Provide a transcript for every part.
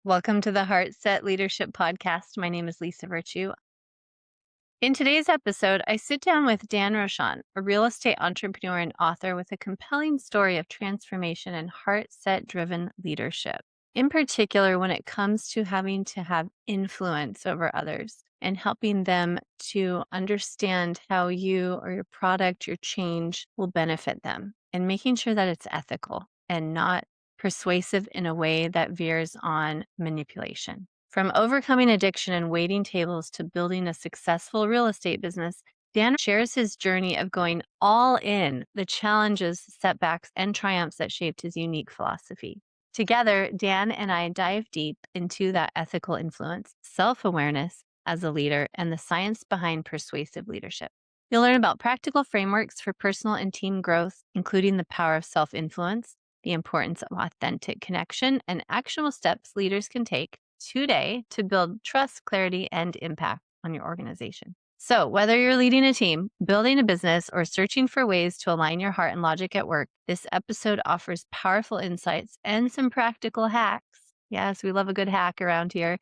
Welcome to the HEARTset Leadership Podcast. My name is Lisa Virtue. In today's episode, I sit down with Dan Rochon, a real estate entrepreneur and author with a compelling story of transformation and heart-set-driven leadership. In particular, when it comes to having to have influence over others and helping them to understand how you or your product, your change will benefit them, and making sure that it's ethical and not persuasive in a way that veers on manipulation. From overcoming addiction and waiting tables to building a successful real estate business, Dan shares his journey of going all in, the challenges, setbacks, and triumphs that shaped his unique philosophy. Together, Dan and I dive deep into that ethical influence, self-awareness as a leader, and the science behind persuasive leadership. You'll learn about practical frameworks for personal and team growth, including the power of self-influence, the importance of authentic connection, and actionable steps leaders can take today to build trust, clarity, and impact on your organization. So, whether you're leading a team, building a business, or searching for ways to align your heart and logic at work, this episode offers powerful insights and some practical hacks. Yes, we love a good hack around here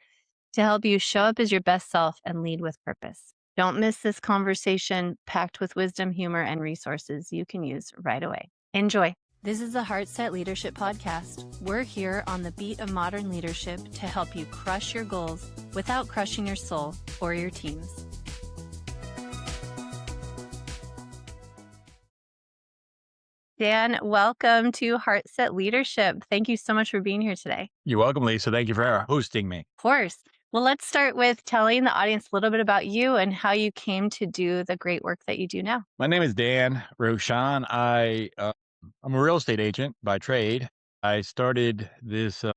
to help you show up as your best self and lead with purpose. Don't miss this conversation packed with wisdom, humor, and resources you can use right away. Enjoy. This is the HEARTset Leadership Podcast. We're here on the beat of modern leadership to help you crush your goals without crushing your soul or your teams. Dan, welcome to HEARTset Leadership. Thank you so much for being here today. You're welcome, Lisa. Thank you for hosting me. Of course. Well, let's start with telling the audience a little bit about you and how you came to do the great work that you do now. My name is Dan Rochon. I'm a real estate agent by trade. I started this, I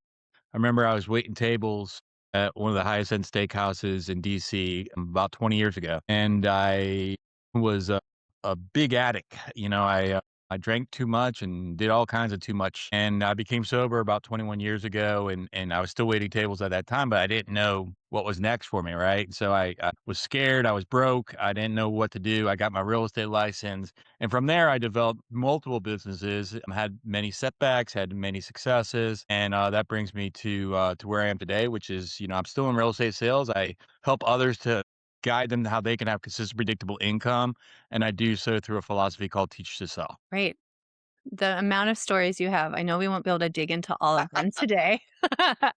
remember I was waiting tables at one of the highest end steakhouses in DC about 20 years ago. And I was a big addict. I drank too much and did all kinds of too much. And I became sober about 21 years ago. And I was still waiting tables at that time, but I didn't know what was next for me. Right. So I was scared. I was broke. I didn't know what to do. I got my real estate license. And from there, I developed multiple businesses, had many setbacks, had many successes. And that brings me to where I am today, which is, I'm still in real estate sales. I help others to guide them to how they can have consistent, predictable income. And I do so through a philosophy called Teach to Sell. Right. The amount of stories you have, I know we won't be able to dig into all of them today, but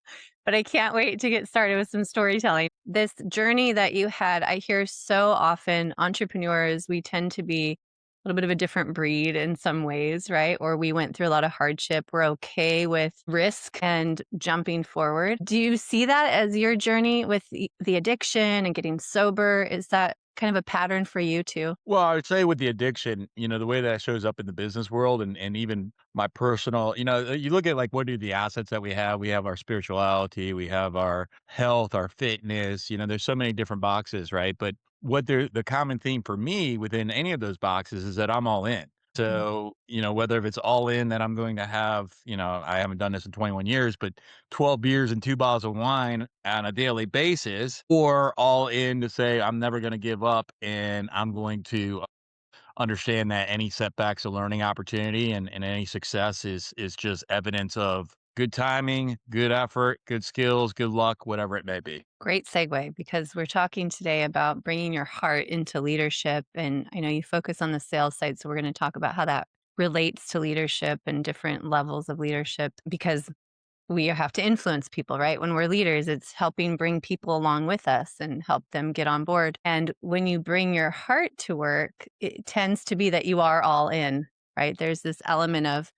I can't wait to get started with some storytelling. This journey that you had, I hear so often entrepreneurs, we tend to be a little bit of a different breed in some ways, right? Or we went through a lot of hardship. We're okay with risk and jumping forward. Do you see that as your journey with the addiction and getting sober? Is that kind of a pattern for you too? Well, I would say with the addiction, the way that shows up in the business world and even my personal, you look at like what are the assets that we have? We have our spirituality, we have our health, our fitness, there's so many different boxes, right? But the common theme for me within any of those boxes is that I'm all in. So, whether if it's all in that I'm going to have, I haven't done this in 21 years, but 12 beers and 2 bottles of wine on a daily basis, or all in to say, I'm never going to give up and I'm going to understand that any setback's a learning opportunity and any success is just evidence of good timing, good effort, good skills, good luck, whatever it may be. Great segue, because we're talking today about bringing your heart into leadership. And I know you focus on the sales side, so we're going to talk about how that relates to leadership and different levels of leadership, because we have to influence people, right? When we're leaders, it's helping bring people along with us and help them get on board. And when you bring your heart to work, it tends to be that you are all in, right? There's this element of,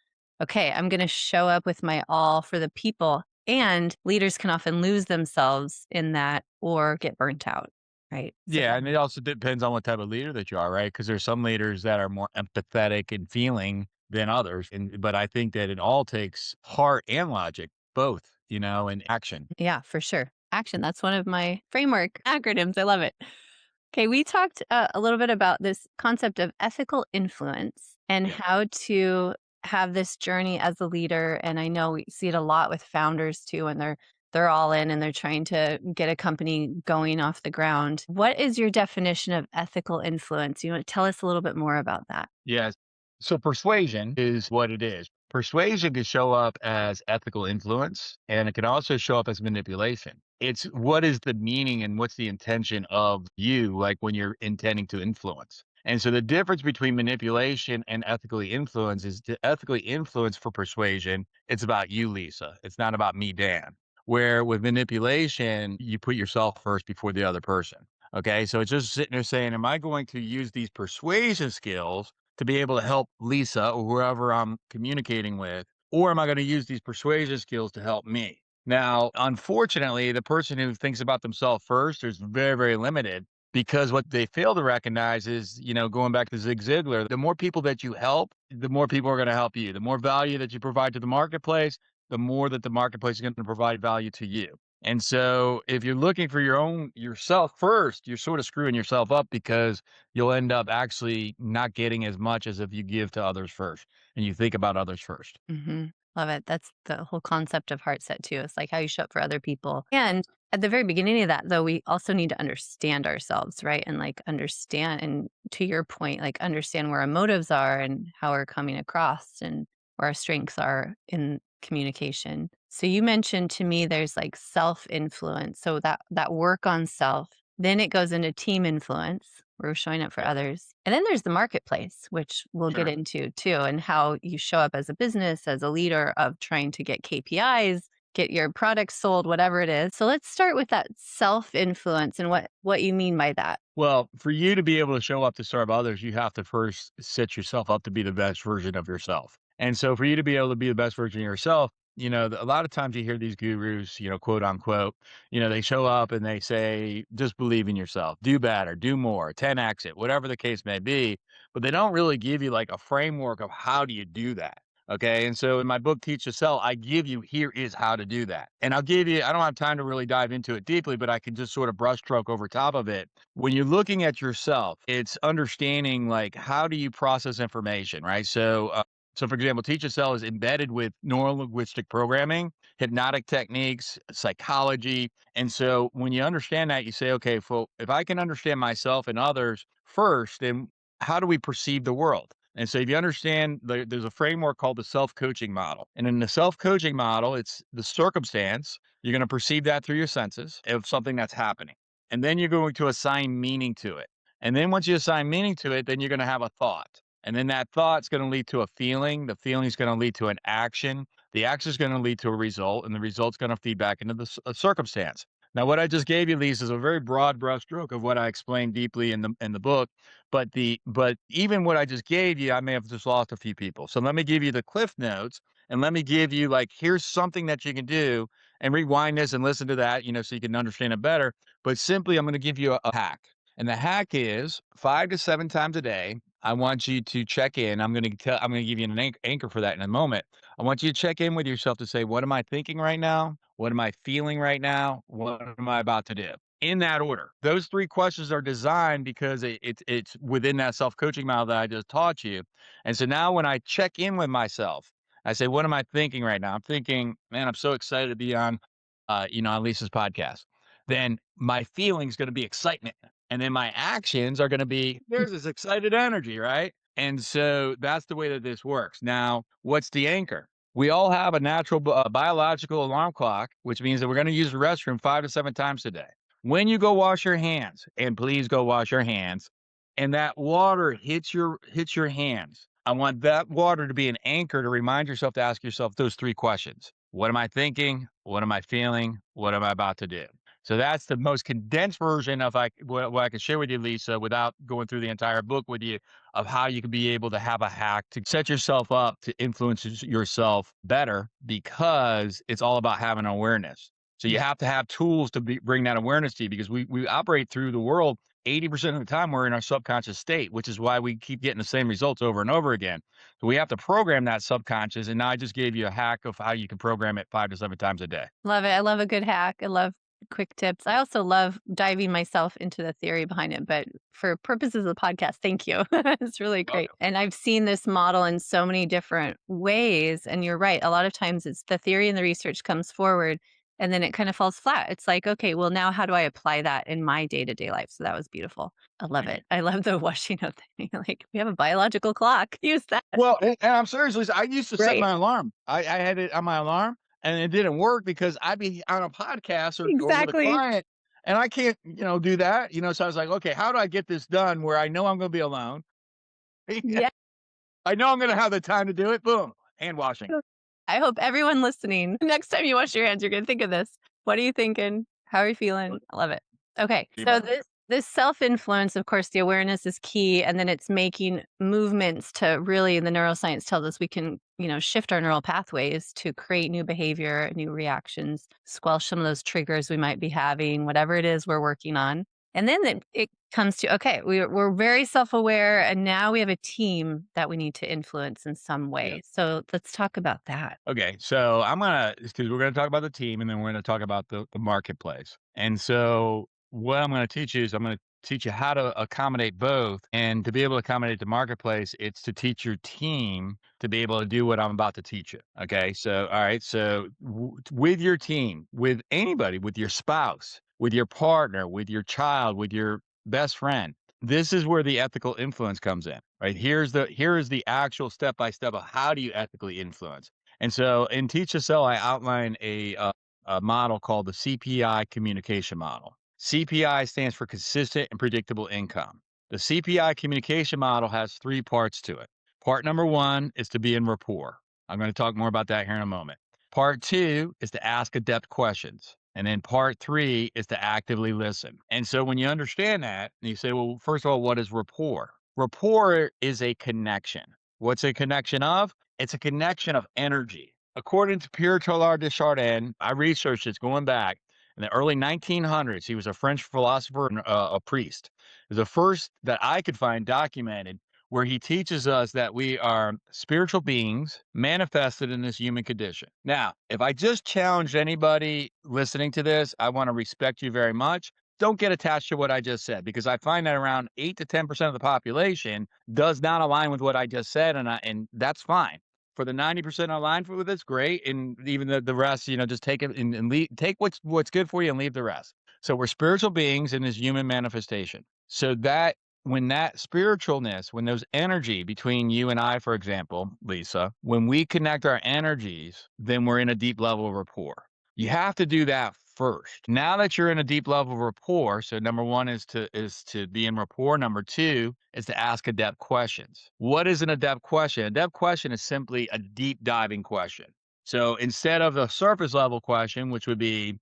okay, I'm going to show up with my all for the people. And leaders can often lose themselves in that or get burnt out, right? Yeah, and it also depends on what type of leader that you are, right? Because there's some leaders that are more empathetic and feeling than others, but I think that it all takes heart and logic, both, and action. Yeah, for sure. Action. That's one of my framework acronyms. I love it. Okay, we talked a little bit about this concept of ethical influence and Yeah. how to have this journey as a leader. And I know we see it a lot with founders too, and they're all in and they're trying to get a company going off the ground. What is your definition of ethical influence? You want to tell us a little bit more about that? Yes. So persuasion is what it is. Persuasion can show up as ethical influence, and it can also show up as manipulation. It's what is the meaning and what's the intention of you, like when you're intending to influence. And so the difference between manipulation and ethically influence is to ethically influence for persuasion, it's about you, Lisa. It's not about me, Dan. Where with manipulation, you put yourself first before the other person. Okay. So it's just sitting there saying, am I going to use these persuasion skills to be able to help Lisa or whoever I'm communicating with? Or am I going to use these persuasion skills to help me? Now, unfortunately, the person who thinks about themselves first is very, very limited because what they fail to recognize is, going back to Zig Ziglar, the more people that you help, the more people are going to help you. The more value that you provide to the marketplace, the more that the marketplace is going to provide value to you. And so if you're looking for yourself first, you're sort of screwing yourself up because you'll end up actually not getting as much as if you give to others first and you think about others first. Mhm. Love it. That's the whole concept of HEARTset too. It's like how you show up for other people. And at the very beginning of that, though, we also need to understand ourselves, right? And like understand, and to your point, like understand where our motives are and how we're coming across and where our strengths are in communication. So you mentioned to me there's like self-influence. So that work on self, then it goes into team influence. We're showing up for Yep. others. And then there's the marketplace, which we'll get Sure. into too, and how you show up as a business, as a leader of trying to get KPIs, get your products sold, whatever it is. So let's start with that self-influence and what you mean by that. Well, for you to be able to show up to serve others, you have to first set yourself up to be the best version of yourself. And so for you to be able to be the best version of yourself, a lot of times you hear these gurus, quote unquote, they show up and they say, just believe in yourself, do better, do more, 10x it, whatever the case may be. But they don't really give you like a framework of how do you do that. Okay. And so in my book, Teach to Sell, I give you here is how to do that. And I'll give you, I don't have time to really dive into it deeply, but I can just sort of brushstroke over top of it. When you're looking at yourself, it's understanding like how do you process information, right? So for example, Teach to Sell is embedded with neural linguistic programming, hypnotic techniques, psychology. And so when you understand that, you say, okay, well, if I can understand myself and others first, then how do we perceive the world? And so if you understand, there's a framework called the self-coaching model. And in the self-coaching model, it's the circumstance. You're going to perceive that through your senses of something that's happening. And then you're going to assign meaning to it. And then once you assign meaning to it, then you're going to have a thought. And then that thought's going to lead to a feeling. The feeling is going to lead to an action. The action is going to lead to a result. And the result's going to feed back into the circumstance. Now, what I just gave you, Lisa, is a very broad brushstroke of what I explained deeply in the book. But even what I just gave you, I may have just lost a few people. So let me give you the cliff notes and let me give you like, here's something that you can do and rewind this and listen to that, so you can understand it better. But simply, I'm going to give you a hack. And the hack is 5 to 7 times a day. I want you to check in. I'm going to give you an anchor for that in a moment. I want you to check in with yourself to say, what am I thinking right now? What am I feeling right now? What am I about to do? In that order. Those three questions are designed because it's within that self-coaching model that I just taught you. And so now when I check in with myself, I say, what am I thinking right now? I'm thinking, man, I'm so excited to be on Lisa's podcast. Then my feeling's going to be excitement. And then my actions are going to be, there's this excited energy, right? And so that's the way that this works. Now, what's the anchor? We all have a natural biological alarm clock, which means that we're going to use the restroom 5 to 7 times a day. When you go wash your hands, and please go wash your hands, and that water hits your hands, I want that water to be an anchor to remind yourself to ask yourself those three questions. What am I thinking? What am I feeling? What am I about to do? So that's the most condensed version of what I can share with you, Lisa, without going through the entire book with you, of how you can be able to have a hack to set yourself up to influence yourself better, because it's all about having awareness. So you have to have tools to bring that awareness to you, because we operate through the world 80% of the time. We're in our subconscious state, which is why we keep getting the same results over and over again. So we have to program that subconscious. And now I just gave you a hack of how you can program it 5 to 7 times a day. Love it. I love a good hack. I love quick tips. I also love diving myself into the theory behind it, but for purposes of the podcast, thank you. It's really great. Welcome. And I've seen this model in so many different ways. And you're right. A lot of times it's the theory and the research comes forward. And then it kind of falls flat. It's like, okay, well, now how do I apply that in my day-to-day life? So that was beautiful. I love it. I love the washing up thing. Like, we have a biological clock. Use that. Well, and I'm serious, I used to set Right. my alarm. I had it on my alarm, and it didn't work because I'd be on a podcast or with a Exactly. client, and I can't, do that, so I was like, "Okay, how do I get this done where I know I'm gonna be alone? Yeah. I know I'm gonna have the time to do it." Boom, hand washing. I hope everyone listening, next time you wash your hands, you're gonna think of this. What are you thinking? How are you feeling? I love it. Okay, so Email. this self-influence, of course, the awareness is key, and then it's making movements to really, and the neuroscience tells us we can, shift our neural pathways to create new behavior, new reactions, squelch some of those triggers we might be having, whatever it is we're working on. And then it comes to, okay, we're very self-aware, and now we have a team that we need to influence in some Yeah. way. So let's talk about that. Okay, so because we're gonna talk about the team, and then we're gonna talk about the marketplace. And so what I'm gonna teach you is I'm gonna teach you how to accommodate both. And to be able to accommodate the marketplace, it's to teach your team to be able to do what I'm about to teach you. Okay, so all right, so with your team, with anybody, with your spouse, with your partner, with your child, with your best friend, this is where the ethical influence comes in, right? Here is the actual step by step of how do you ethically influence. And so in Teach to Sell, I outline a model called the CPI communication model. CPI stands for consistent and predictable income. The CPI communication model has three parts to it. Part number one is to be in rapport. I'm going to talk more about that here in a moment. Part two is to ask adept questions. And then part three is to actively listen. And so when you understand that, you say, well, first of all, what is rapport? Rapport is a connection. What's a connection of? It's a connection of energy. According to Pierre Teilhard de Chardin, I researched this going back in the early 1900s. He was a French philosopher and a priest. It was the first that I could find documented where he teaches us that we are spiritual beings manifested in this human condition. Now, if I just challenged anybody listening to this, I want to respect you very much. Don't get attached to what I just said because I find that around 8 to 10% of the population does not align with what I just said, and that's fine. For the 90% aligned with it's great, and even the rest, just take it and take what's good for you and leave the rest. So we're spiritual beings in this human manifestation. So that when that spiritualness, when those energy between you and I, for example, Lisa, when we connect our energies, then we're in a deep level of rapport. You have to do that first. Now that you're in a deep level of rapport, so number one is to be in rapport. Number two is to ask adept questions. What is an adept question? Adept question is simply a deep diving question. So instead of the surface level question, which would be,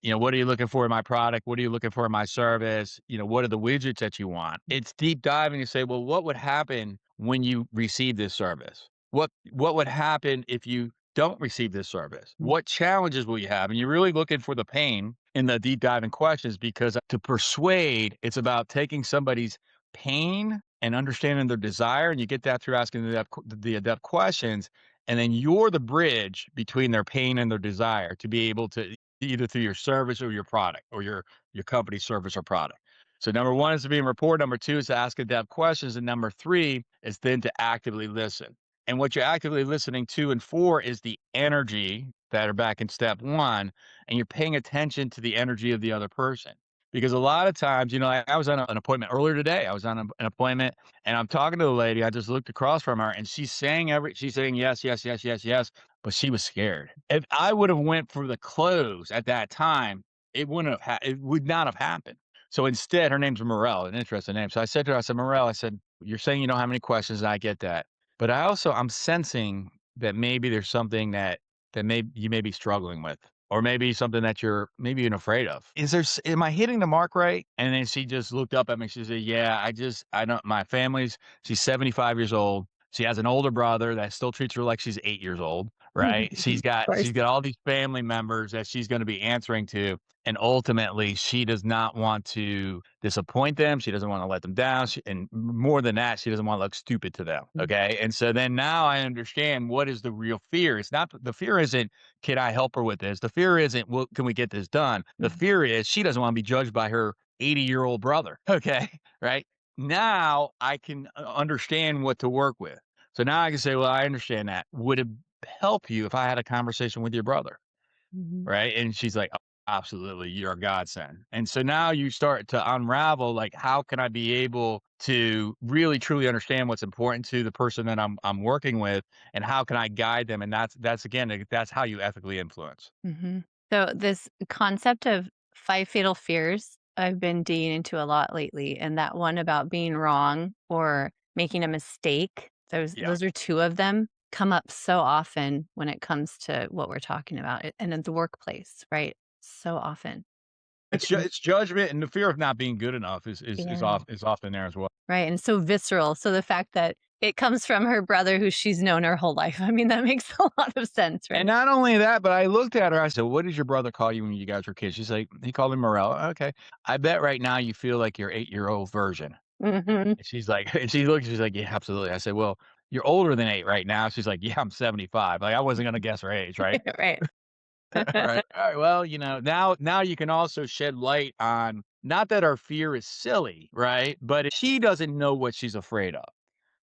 what are you looking for in my product? What are you looking for in my service? What are the widgets that you want? It's deep diving to say, well, what would happen when you receive this service? What would happen if you don't receive this service? What challenges will you have? And you're really looking for the pain in the deep diving questions because to persuade, it's about taking somebody's pain and understanding their desire. And you get that through asking the adept questions. And then you're the bridge between their pain and their desire to be able to either through your service or your product or your company service or product. So number one is to be in rapport. Number two is to ask in-depth questions. And number three is then to actively listen. And what you're actively listening to and for is the energy that are back in step one. And you're paying attention to the energy of the other person. Because a lot of times, I was on an appointment earlier today. I was on an appointment and I'm talking to the lady. I just looked across from her and she's saying yes, yes, yes, yes, yes, but she was scared. If I would have went for the close at that time, it would not have happened. So instead, her name's Morel, an interesting name. So I said to her, I said, Morel, I said, you're saying you don't have any questions, and I get that. But I'm sensing that maybe there's something that you may be struggling with, or maybe something that you're maybe even afraid of. Am I hitting the mark right? And then she just looked up at me. She said, yeah, I don't, she's 75 years old. She has an older brother that still treats her like she's 8 years old, right? Of She's course. got all these family members that she's going to be answering to. And ultimately, she does not want to disappoint them. She doesn't want to let them down. And more than that, she doesn't want to look stupid to them. Okay. And so then now I understand what is the real fear. It's not the fear isn't, can I help her with this? The fear isn't, well, can we get this done? The fear is she doesn't want to be judged by her 80-year-old brother. Okay. Right. Now I can understand what to work with. So now I can say, well, I understand that. Would it help you if I had a conversation with your brother? Mhm. right? And she's like, "Oh, absolutely, you're a godsend." And so now you start to unravel, like, how can I be able to really truly understand what's important to the person that I'm working with, and how can I guide them? And that's again, that's how you ethically influence. Mhm. So this concept of 5 fatal fears, I've been digging into a lot lately, and that one about being wrong or making a mistake, Yeah. those are 2 of them, come up so often when it comes to what we're talking about, and in the workplace, right? So often. And It's judgment, and the fear of not being good enough yeah. is often there as well. Right, and so visceral. So the fact that it comes from her brother who she's known her whole life, I mean, that makes a lot of sense, And right? not only that, but I looked at her, I said, "What did your brother call you when you guys were kids?" She's like, "He called me Morel." "Okay. I bet right now you feel like your 8-year-old version." Mhm. And she's like and she's like, "Yeah, absolutely." I said, "Well, you're older than 8 right now." She's like, "Yeah, I'm 75." Like, I wasn't gonna guess her age, right? Right. Right. Alright, well, now you can also shed light on not that our fear is silly, right? But she doesn't know what she's afraid of.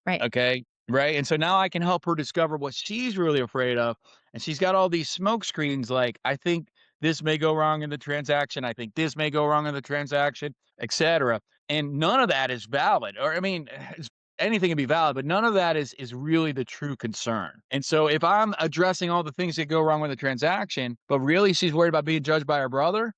Right. Okay, right? And so now I can help her discover what she's really afraid of, and she's got all these smoke screens like, "I think this may go wrong in the transaction, I think this may go wrong in the transaction," etcetera, and none of that is valid, or I mean, it's anything can be valid, but none of that is really the true concern, and so if I'm addressing all the things that go wrong with the transaction, but really she's worried about being judged by her brother,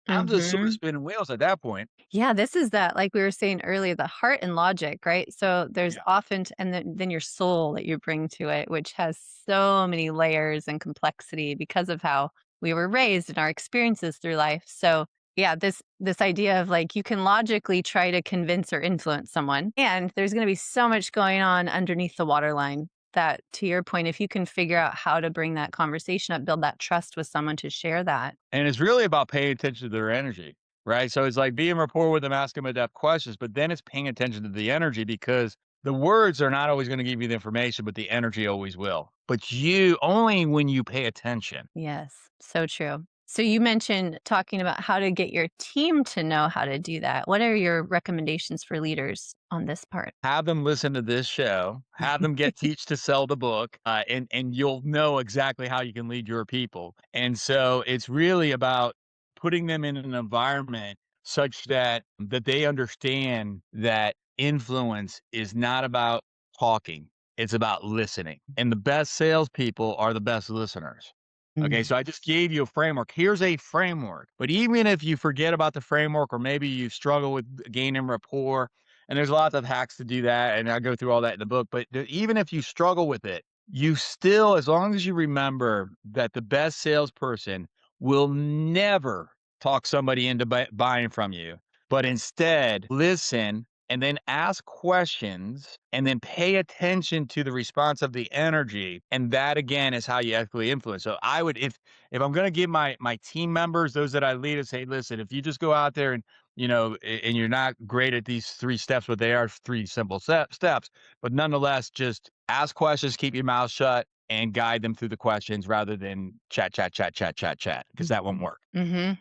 I'm just sort of Mhm. spinning wheels at that point. Yeah, this is that, like we were saying earlier, the heart and logic, right? So there's Yeah. often and then your soul that you bring to it, which has so many layers and complexity because of how we were raised and our experiences through life. So yeah, this idea of like you can logically try to convince or influence someone, and there's going to be so much going on underneath the waterline that, to your point, if you can figure out how to bring that conversation up, build that trust with someone to share that. And it's really about paying attention to their energy, right? So it's like being rapport with them, ask them adept questions, but then it's paying attention to the energy because the words are not always going to give you the information, but the energy always will. But you only when you pay attention. Yes, so true. So you mentioned talking about how to get your team to know how to do that. What are your recommendations for leaders on this part? Have them listen to this show, have them get Teach to Sell the book, and you'll know exactly how you can lead your people. And so it's really about putting them in an environment such that they understand that influence is not about talking, it's about listening. And the best salespeople are the best listeners. Okay, Mm. so I just gave you a framework. Here's a framework. But even if you forget about the framework, or maybe you struggle with gaining rapport, and there's lots of hacks to do that, and I go through all that in the book. But even if you struggle with it, you still, as long as you remember that the best salesperson will never talk somebody into buying from you, but instead listen and then ask questions and then pay attention to the response of the energy. And that again is how you ethically influence. So I would, if I'm going to give my team members, those that I lead, and say, listen, if you just go out there and and you're not great at these 3 steps, but they are 3 simple steps. But nonetheless, just ask questions, keep your mouth shut, and guide them through the questions rather than chat, chat, chat, chat, chat, chat, because that won't work. Mm-hmm.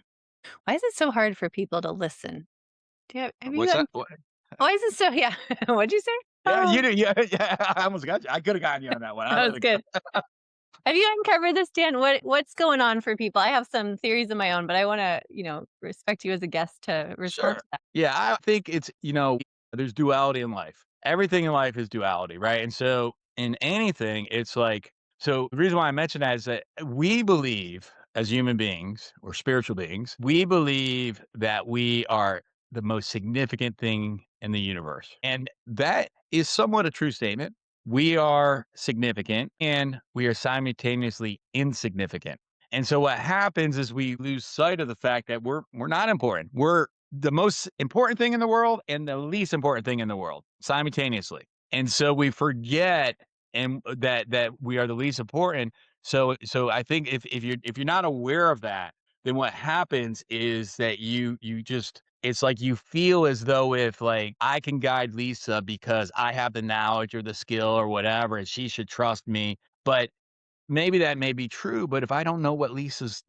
Why is it so hard for people to listen? Have you What's had, that? What? why is it so, yeah. What'd you say? Yeah, Oh, you did. Yeah, yeah. I almost got you. I could have gotten you on that one. I that let was it good. go. Have you uncovered this, Dan? What's going on for people? I have some theories of my own, but I want to, respect you as a guest to respond Sure. to that. Yeah, I think there's duality in life. Everything in life is duality, right? And so in anything, it's like, so the reason why I mention that is that we believe as human beings or spiritual beings, we believe that we are the most significant thing in the universe. And that is somewhat a true statement. We are significant and we are simultaneously insignificant. And so what happens is we lose sight of the fact that we're not important. We're the most important thing in the world and the least important thing in the world simultaneously. And so we forget and that we are the least important. So I think if you're not aware of that, then what happens is that you just it's like you feel as though if like I can guide Lisa because I have the knowledge or the skill or whatever, and she should trust me. But maybe that may be true, but if I don't know what Lisa's,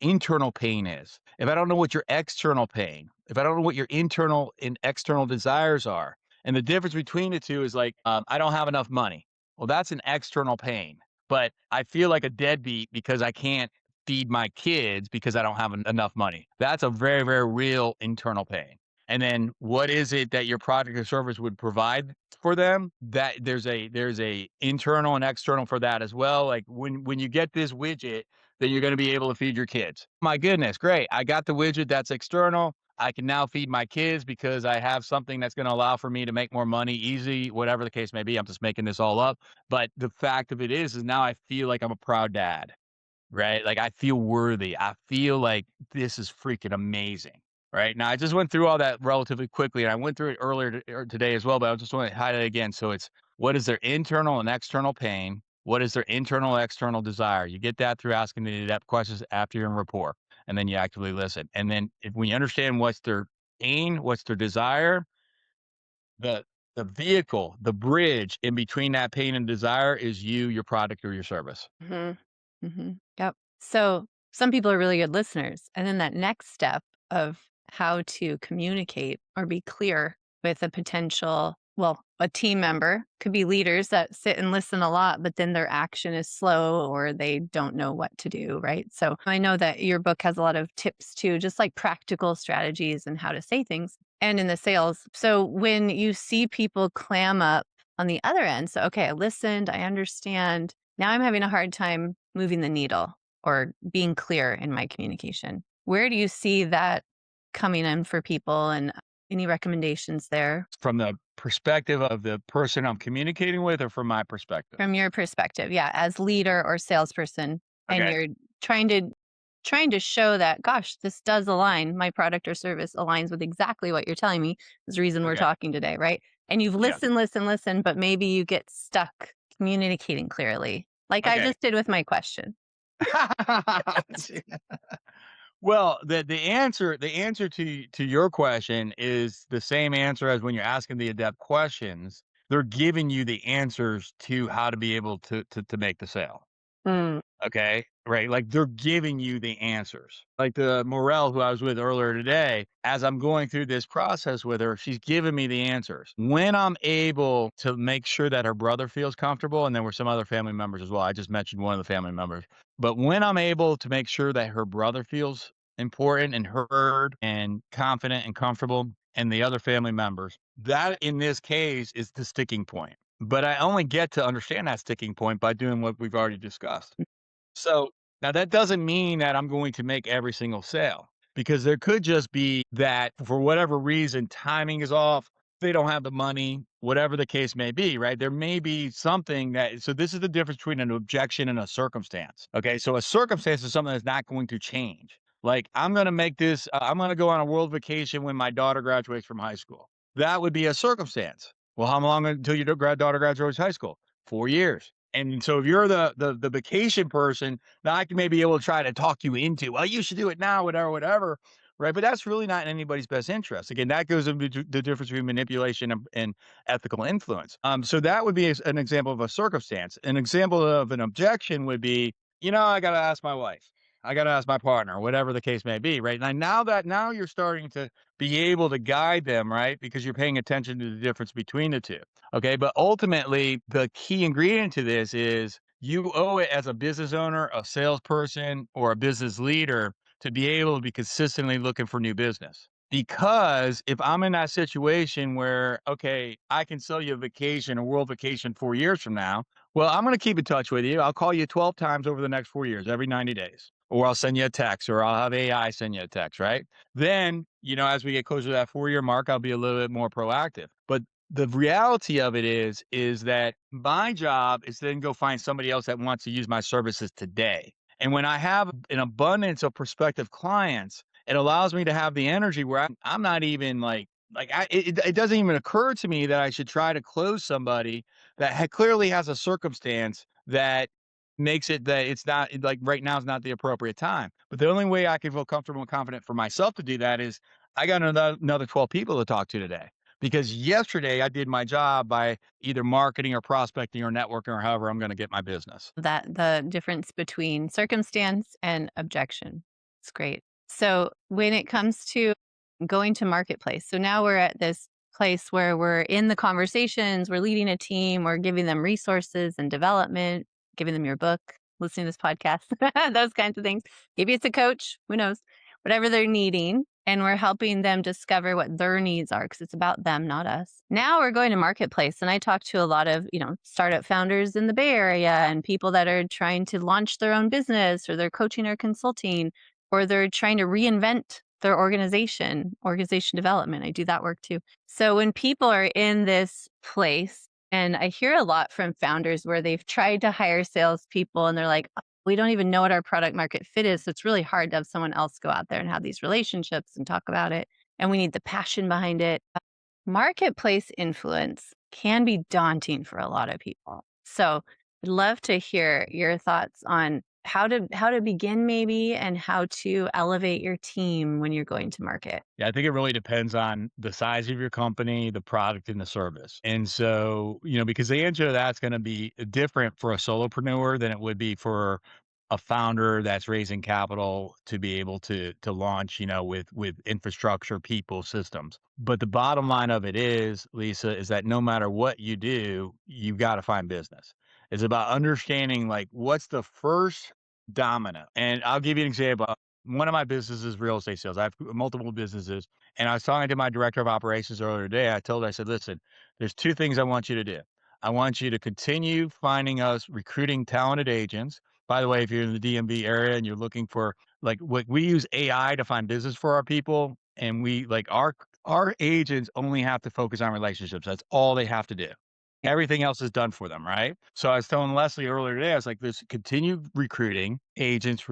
internal pain is, if I don't know what your external pain, if I don't know what your internal and external desires are, and the difference between the two is like, I don't have enough money. Well, that's an external pain, but I feel like a deadbeat because I can't feed my kids because I don't have enough money. That's a very, very real internal pain. And then what is it that your product or service would provide for them? That there's a internal and external for that as well. Like when you get this widget, then you're going to be able to feed your kids. My goodness, great. I got the widget that's external. I can now feed my kids because I have something that's going to allow for me to make more money easy, whatever the case may be. I'm just making this all up. But the fact of it is now I feel like I'm a proud dad, right? Like I feel worthy. I feel like this is freaking amazing. Right now, I just went through all that relatively quickly, and I went through it earlier today as well. But I just want to highlight it again. So it's what is their internal and external pain? What is their internal and external desire? You get that through asking the in-depth questions after you're in rapport, and then you actively listen. And then when you understand what's their pain, what's their desire, the the vehicle, the bridge in between that pain and desire is you, your product, or your service. Mhm. Mhm. Yep. So some people are really good listeners. And then that next step of how to communicate or be clear with a potential, well, a team member could be leaders that sit and listen a lot, but then their action is slow or they don't know what to do. Right. So I know that your book has a lot of tips too, just like practical strategies and how to say things and in the sales. So when you see people clam up on the other end, so, okay, I listened, I understand. Now I'm having a hard time moving the needle or being clear in my communication. Where do you see that coming in for people and any recommendations there From the perspective of the person I'm communicating with, or from my perspective? from your perspective? Yeah, as leader or salesperson, and Okay. you're trying to trying to show that, gosh, this does align. My product or service aligns with exactly what you're telling me. Is the reason we're Okay. talking today, right? And you've Yeah. listened, but maybe you get stuck communicating clearly, like I Okay. just did with my question. Well, the answer to your question is the same answer as when you're asking the adept questions. They're giving you the answers to how to be able to make the sale. Mm. Okay, right? Like they're giving you the answers. Like the Morel who I was with earlier today, as I'm going through this process with her, she's giving me the answers. When I'm able to make sure that her brother feels comfortable, and there were some other family members as well. I just mentioned one of the family members. But when I'm able to make sure that her brother feels important and heard and confident and comfortable, and the other family members, that in this case is the sticking point. But I only get to understand that sticking point by doing what we've already discussed. So now that doesn't mean that I'm going to make every single sale, because there could just be that for whatever reason, timing is off. They don't have the money, whatever the case may be, right? There may be something that, so this is the difference between an objection and a circumstance. Okay. So a circumstance is something that's not going to change. Like I'm going to make this, I'm going to go on a world vacation when my daughter graduates from high school. That would be a circumstance. Well, how long until your daughter graduates high school? 4 years. And so if you're the vacation person, now I can maybe able to try to talk you into, well, you should do it now, whatever, whatever. Right. But that's really not in anybody's best interest. Again, that goes into the difference between manipulation and ethical influence. So that would be an example of a circumstance. An example of an objection would be, I got to ask my wife. I got to ask my partner, whatever the case may be. Right. Now you're starting to be able to guide them, right? Because you're paying attention to the difference between the two. Okay, but ultimately, the key ingredient to this is you owe it as a business owner, a salesperson, or a business leader to be able to be consistently looking for new business. Because if I'm in that situation where, okay, I can sell you a vacation, a world vacation 4 years from now, well, I'm going to keep in touch with you. I'll call you 12 times over the next 4 years, every 90 days. Or I'll send you a text, or I'll have AI send you a text, right? Then, as we get closer to that 4 year mark, I'll be a little bit more proactive. But the reality of it is that my job is to then go find somebody else that wants to use my services today. And when I have an abundance of prospective clients, it allows me to have the energy where I'm not even it doesn't even occur to me that I should try to close somebody that clearly has a circumstance that makes it that it's not like right now is not the appropriate time. But the only way I can feel comfortable and confident for myself to do that is I got another 12 people to talk to today. Because yesterday I did my job by either marketing or prospecting or networking or however I'm going to get my business. That the difference between circumstance and objection. It's great. So when it comes to going to marketplace, so now we're at this place where we're in the conversations, we're leading a team, we're giving them resources and development, giving them your book. listening to this podcast, those kinds of things. Maybe it's a coach, who knows, whatever they're needing. And we're helping them discover what their needs are because it's about them, not us. Now we're going to marketplace. And I talk to a lot of, startup founders in the Bay Area and people that are trying to launch their own business or they're coaching or consulting or they're trying to reinvent their organization development. I do that work too. So when people are in this place, and I hear a lot from founders where they've tried to hire salespeople and they're like, "Oh, we don't even know what our product market fit is. So it's really hard to have someone else go out there and have these relationships and talk about it. And we need the passion behind it." Marketplace influence can be daunting for a lot of people. So I'd love to hear your thoughts on how to begin maybe and how to elevate your team when you're going to market. Yeah, I think it really depends on the size of your company, the product, and the service. And so, because the answer to that's going to be different for a solopreneur than it would be for a founder that's raising capital to be able to launch, with infrastructure, people, systems. But the bottom line of it is, Lisa, is that no matter what you do, you've got to find business. It's about understanding like what's the first domino. And I'll give you an example. One of my businesses is real estate sales. I have multiple businesses. And I was talking to my director of operations earlier today. I said, listen, there's two things I want you to do. I want you to continue finding us recruiting talented agents. By the way, if you're in the DMV area and you're looking for we use AI to find business for our people, and we like our agents only have to focus on relationships. That's all they have to do. Everything else is done for them, right? So I was telling Leslie earlier today, I was like, "There's continue recruiting agents,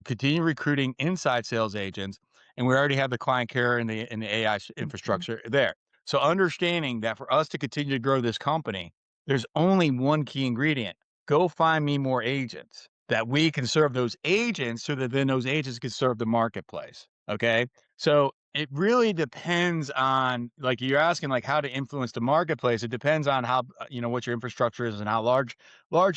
continue recruiting inside sales agents, and we already have the client care and the AI Mhm. infrastructure there." So understanding that for us to continue to grow this company, there's only one key ingredient: go find me more agents that we can serve those agents, so that then those agents can serve the marketplace. Okay, so it really depends on, like you're asking, like how to influence the marketplace. It depends on how, what your infrastructure is and how large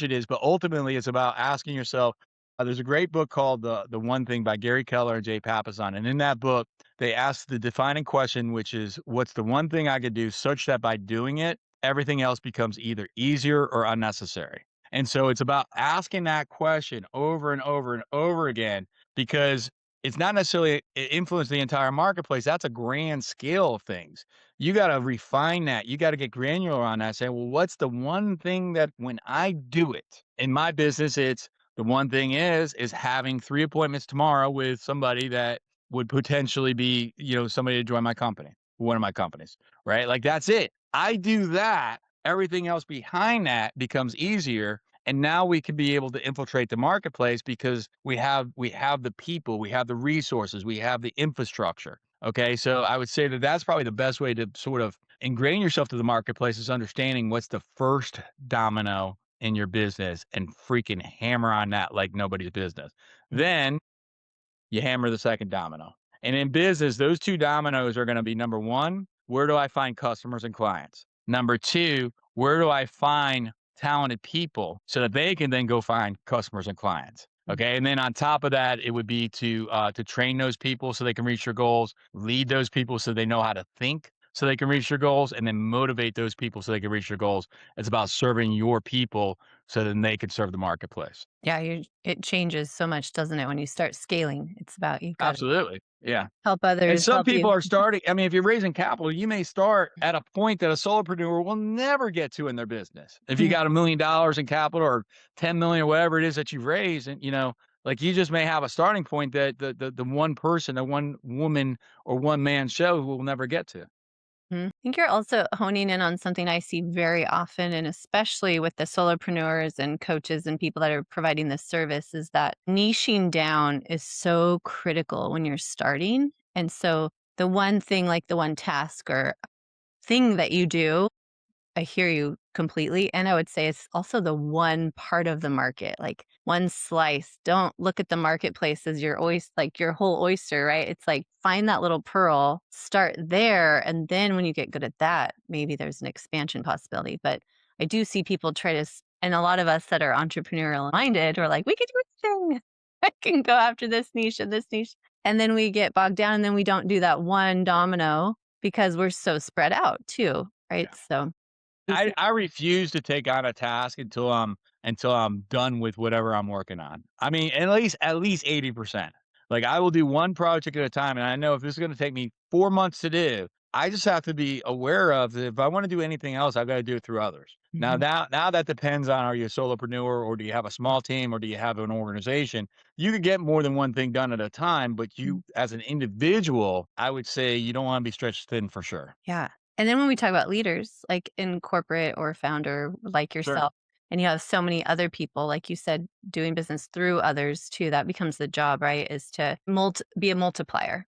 it is. But ultimately, it's about asking yourself. There's a great book called the One Thing by Gary Keller and Jay Papasan, and in that book, they ask the defining question, which is, "What's the one thing I could do such that by doing it, everything else becomes either easier or unnecessary?" And so it's about asking that question over and over and over again, because it's not necessarily influence the entire marketplace. That's a grand scale of things. You got to refine that. You got to get granular on that. Say, well, what's the one thing that when I do it in my business, it's the one thing is having 3 appointments tomorrow with somebody that would potentially be, somebody to join my company, one of my companies, right? Like that's it. I do that. Everything else behind that becomes easier, and now we can be able to infiltrate the marketplace because we have the people, we have the resources, we have the infrastructure. Okay, so I would say that that's probably the best way to sort of ingrain yourself to the marketplace, is understanding what's the first domino in your business and freaking hammer on that like nobody's business. Then you hammer the second domino. And in business, those two dominoes are going to be: number one, where do I find customers and clients? Number two, where do I find talented people so that they can then go find customers and clients? Okay. And then on top of that, it would be to train those people so they can reach their goals, lead those people so they know how to think so they can reach their goals, and then motivate those people so they can reach their goals. It's about serving your people so then they can serve the marketplace. Yeah, it changes so much, doesn't it? When you start scaling, it's about you've got to Absolutely. Yeah. help And others, some help people you. are starting. I mean, if you're raising capital, you may start at a point that a solopreneur will never get to in their business. If you got $1 million in capital or 10 million or whatever it is that you've raised, and like you just may have a starting point that the one person, the one woman or one man show will never get to. I think you're also honing in on something I see very often, and especially with the solopreneurs and coaches and people that are providing this service, is that niching down is so critical when you're starting. And so the one thing, like the one task or thing that you do, I hear you completely. And I would say it's also the one part of the market, like one slice. Don't look at the marketplace as your oyster, like your whole oyster, right? It's like find that little pearl, start there. And then when you get good at that, maybe there's an expansion possibility. But I do see people try to, and a lot of us that are entrepreneurial minded are like, we could do anything. I can go after this niche and this niche. And then we get bogged down and then we don't do that one domino because we're so spread out too, right? Yeah. So, I refuse to take on a task until I'm until I'm done with whatever I'm working on. I mean, at least 80%. Like, I will do one project at a time, and I know if this is gonna take me 4 months to do, I just have to be aware of that if I wanna do anything else, I've gotta do it through others. Mhm. Now that depends on, are you a solopreneur, or do you have a small team, or do you have an organization? You could get more than one thing done at a time, but Mm. you as an individual, I would say you don't wanna be stretched thin for sure. Yeah. And then when we talk about leaders, like in corporate or founder like Sure. yourself, and you have so many other people, like you said, doing business through others too, that becomes the job, right? Is to be a multiplier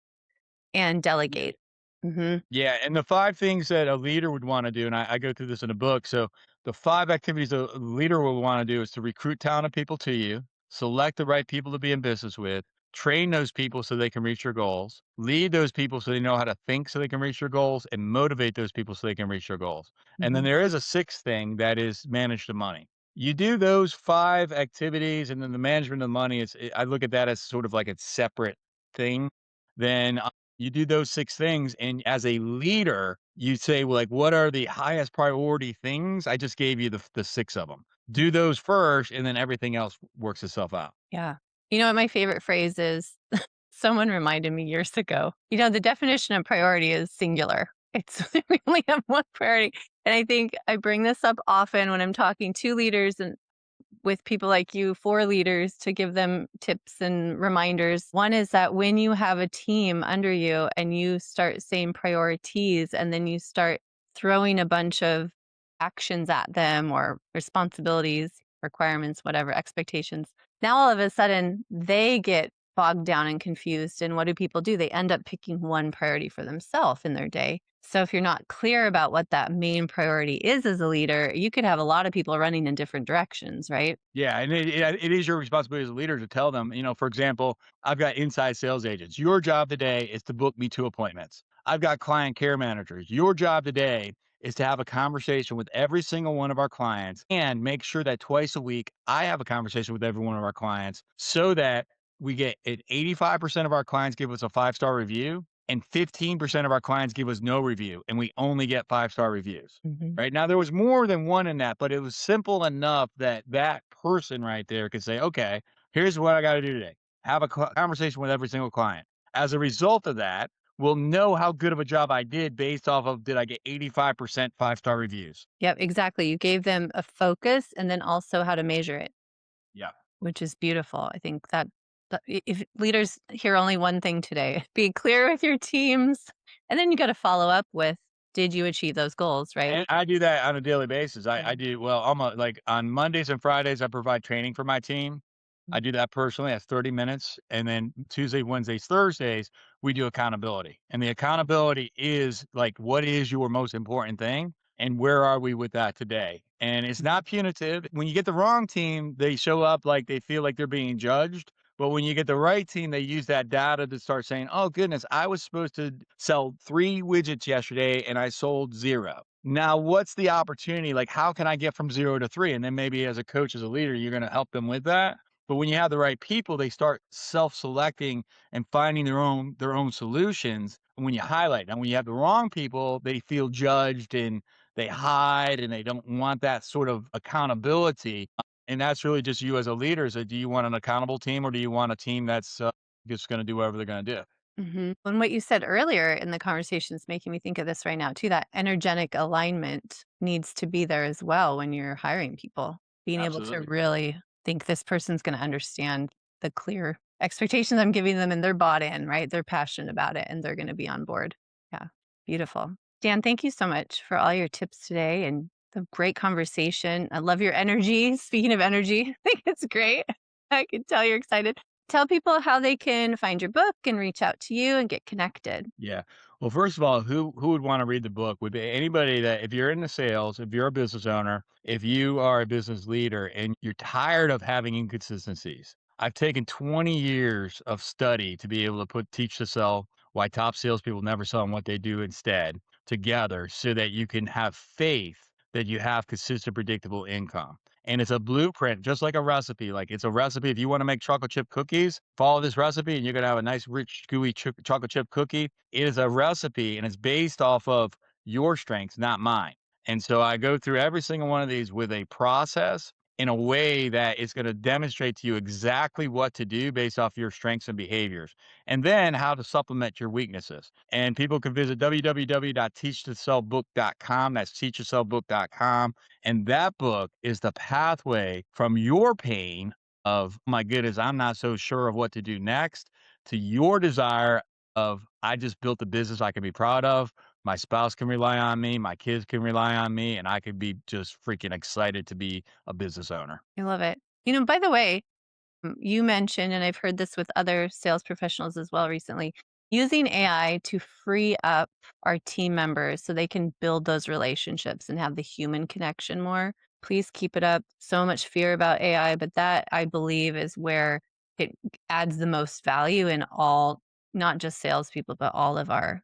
and delegate. Mhm. Yeah, and the 5 things that a leader would wanna do, and I go through this in a book, so the 5 activities a leader will wanna do is to recruit talented people to you, select the right people to be in business with, train those people so they can reach your goals, lead those people so they know how to think so they can reach your goals, and motivate those people so they can reach their goals. And then Mhm. there is a 6th thing that is manage the money. You do those 5 activities, and then the management of money I look at that as sort of like a separate thing. Then you do those 6 things, and as a leader, you say, well, like, "What are the highest priority things?" I just gave you the 6 of them. Do those first, and then everything else works itself out. Yeah. You know what my favorite phrase is? Someone reminded me years ago. The definition of priority is singular. It's we only have one priority. And I think I bring this up often when I'm talking to leaders and with people like you for leaders to give them tips and reminders. One is that when you have a team under you and you start saying priorities and then you start throwing a bunch of actions at them or responsibilities, requirements, whatever, expectations, now all of a sudden they get bogged down and confused. And what do people do? They end up picking one priority for themselves in their day. So if you're not clear about what that main priority is as a leader, you could have a lot of people running in different directions, right? Yeah, and it is your responsibility as a leader to tell them, for example, I've got inside sales agents. Your job today is to book me 2 appointments. I've got client care managers. Your job today is to have a conversation with every single one of our clients and make sure that twice a week I have a conversation with every one of our clients so that we get 85% of our clients give us a 5-star review and 15% of our clients give us no review, and we only get 5-star reviews. Mhm. Right? Now, there was more than one in that, but it was simple enough that that person right there could say, "Okay, here's what I gotta do today. Have a conversation with every single client." As a result of that, we'll know how good of a job I did based off of, did I get 85% 5-star reviews? Yep, exactly. You gave them a focus and then also how to measure it, Yeah. which is beautiful. I think if leaders hear only one thing today, be clear with your teams, and then you got to follow up with, did you achieve those goals, right? And I do that on a daily basis. I Yeah. do well, almost like on Mondays and Fridays, I provide training for my team. I do that personally. That's 30 minutes. And then Tuesday, Wednesdays, Thursdays, we do accountability. And the accountability is like, what is your most important thing? And where are we with that today? And it's not punitive. When you get the wrong team, they show up like they feel like they're being judged. But when you get the right team, they use that data to start saying, oh, goodness, I was supposed to sell 3 widgets yesterday and I sold 0. Now, what's the opportunity? Like, how can I get from 0 to 3? And then maybe as a coach, as a leader, you're going to help them with that. But when you have the right people, they start self-selecting and finding their own solutions. And when you highlight, and when you have the wrong people, they feel judged and they hide and they don't want that sort of accountability. And that's really just you as a leader. So, do you want an accountable team, or do you want a team that's just going to do whatever they're going to do? And what you said earlier in the conversation is making me think of this right now too. That energetic alignment needs to be there as well when you're hiring people. Being able to Absolutely. really think this person's going to understand the clear expectations I'm giving them and they're bought in, right? They're passionate about it and they're going to be on board. Yeah, beautiful. Dan, thank you so much for all your tips today and the great conversation. I love your energy. Speaking of energy, I think it's great. I can tell you're excited. Tell people how they can find your book and reach out to you and get connected. Yeah. Well, first of all, who would want to read the book? Would be anybody that, if you're into sales, if you're a business owner, if you are a business leader and you're tired of having inconsistencies. I've taken 20 years of study to be able to teach to sell, why top salespeople never sell, and what they do instead, together so that you can have faith that you have consistent, predictable income. And it's a blueprint, just like a recipe. Like, it's a recipe. If you want to make chocolate chip cookies, follow this recipe and you're going to have a nice, rich, gooey chocolate chip cookie. It is a recipe and it's based off of your strengths, not mine. And so I go through every single one of these with a process in a way that is going to demonstrate to you exactly what to do based off your strengths and behaviors, and then how to supplement your weaknesses. And people can visit www.teachtosellbook.com. That's teachtosellbook.com. And that book is the pathway from your pain of, my goodness, I'm not so sure of what to do next, to your desire of, I just built a business I can be proud of. My spouse can rely on me, my kids can rely on me, and I could be just freaking excited to be a business owner. I love it. By the way, you mentioned, and I've heard this with other sales professionals as well recently, using AI to free up our team members so they can build those relationships and have the human connection more. Please keep it up. So much fear about AI, but that I believe is where it adds the most value in all, not just salespeople, but all of our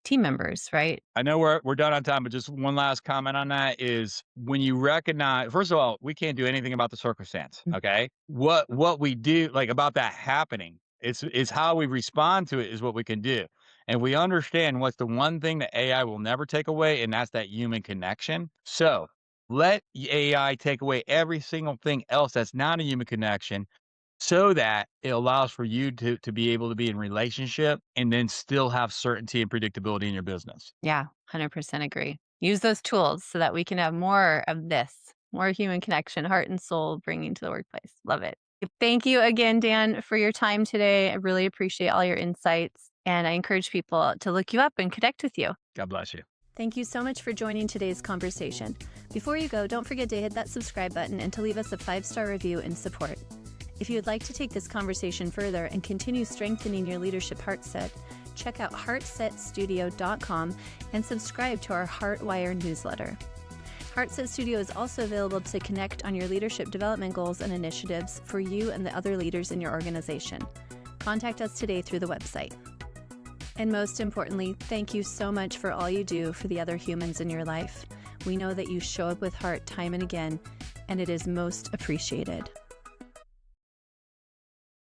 team members, right? I know we're done on time, but just one last comment on that is when you recognize, first of all, we can't do anything about the circumstance. Mm. Okay. What we do like about that happening, it's how we respond to it is what we can do. And we understand what's the one thing that AI will never take away, and that's that human connection. So let AI take away every single thing else that's not a human connection so that it allows for you to be able to be in relationship and then still have certainty and predictability in your business. Yeah, 100% agree. Use those tools so that we can have more of this, more human connection, heart and soul bringing to the workplace. Love it. Thank you again, Dan, for your time today. I really appreciate all your insights, and I encourage people to look you up and connect with you. God bless you. Thank you so much for joining today's conversation. Before you go, don't forget to hit that subscribe button and to leave us a 5-star review and support. If you would like to take this conversation further and continue strengthening your leadership heart set, check out HEARTsetStudio.com and subscribe to our Heartwire newsletter. HEARTset Studio is also available to connect on your leadership development goals and initiatives for you and the other leaders in your organization. Contact us today through the website. And most importantly, thank you so much for all you do for the other humans in your life. We know that you show up with heart time and again, and it is most appreciated.